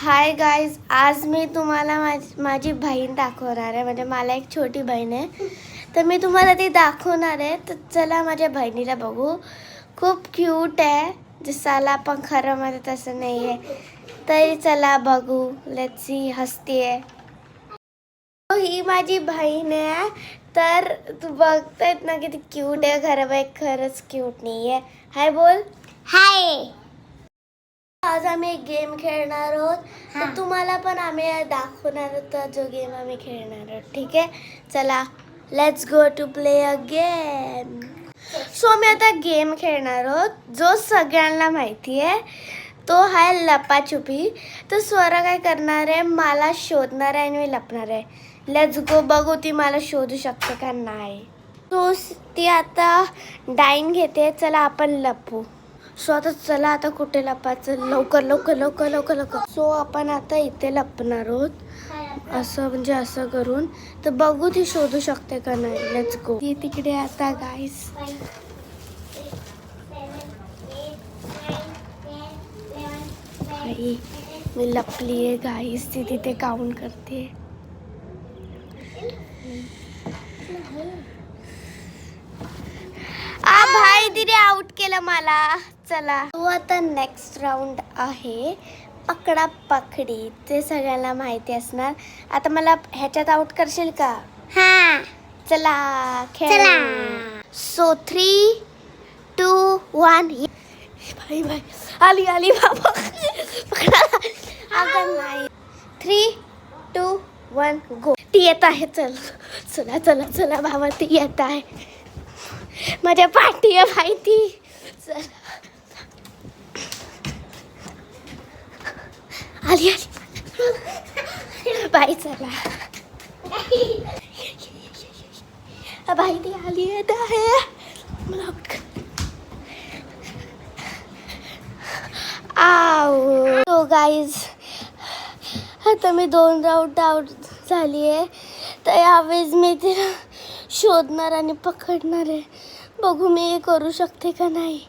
Hi guys, आज मी तुम्हाला माझी बहीण दाखवणार आहे. म्हणजे मला एक छोटी बहीण आहे, तर मी तुम्हाला ती दाखवणार आहे. तर चला माझ्या बहिणीला बघू. खूप क्यूट आहे, दिसायला पण खरं मध्ये तसं नाही आहे. तरी चला बघू. Let's see. हसतीये. ही माझी बहीण आहे. तर तू बघतायत ना किती क्यूट आहे. खरं बाई खरंच क्यूट नाही आहे. हाय बोल. हाय. आज आम्ही एक गेम खेळणार आहोत. तर तुम्हाला पण आम्ही दाखवणार आहोत जो गेम आम्ही खेळणार आहोत. ठीक आहे, चला let's go to play a game. So आम्ही आता गेम खेळणार आहोत जो सगळ्यांना माहिती आहे. तो आहे लपाछुपी. तर स्वरा काय करणार आहे, मला शोधणार आहे आणि मी लपणार आहे. Let's go. बघू ती मला शोधू शकते का नाही. सो ती आता डाईन घेते. चला आपण लपू. सो आता चला, आता कुठे लपायचं, लवकर लवकर लवकर लवकर लवकर. सो आपण आता इथे लपणार आहोत, असं म्हणजे असं करून. तर बघू ती शोधू शकते का नाही. Let's go. ती तिकडे आता गाईस. मी लपली आहे गाईस. ती तिथे काउंट करते. भाई तिने आउट केलं मला. चला, तो आता नेक्स्ट राऊंड आहे पकडा पकडी. ते सगळ्यांना माहिती असणार. आता मला ह्याच्यात आउट करशील का? हा. चला खेळ. सो 3, 2, 1. भाई भाई आली आली बाबा. अगं नाही. 3, 2, 1 गो. ती येत आहे. चल चला चला चला बाबा, ती येत आहे. माझ्या पाठी आहे भाई ती. चल आली आली बाई. चला बाई ती आली येत आहे. आऊ. सो गाईज, आता मी 2 राऊंड आउट झाली आहे. तर यावेळेस मी तिला शोधणार आणि पकडणार आहे. बघू मी करू शकते का नाही.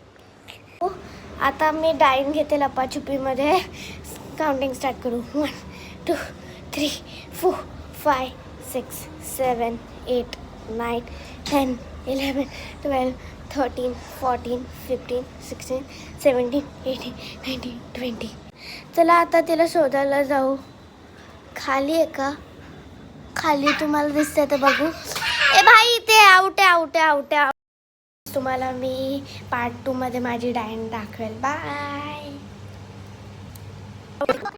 आता मी डाईन घेते लपाछुपीमध्ये. काउंटिंग स्टार्ट करू. 1, 2, 3, 4, 5, 6, 7, 8, 9, 10, 11, 12, 13, 14, 15, 16, 17, 18, 19, 20. चला आता तिला शोधायला जाऊ. खाली आहे का? खाली तुम्हाला दिसतंय तर बघू. ए भाई ते आउट आहे आउट आहे आउट आहे. तुम्हाला मी पार्ट 2 मध्ये माझी डायन दाखवेल. बाय.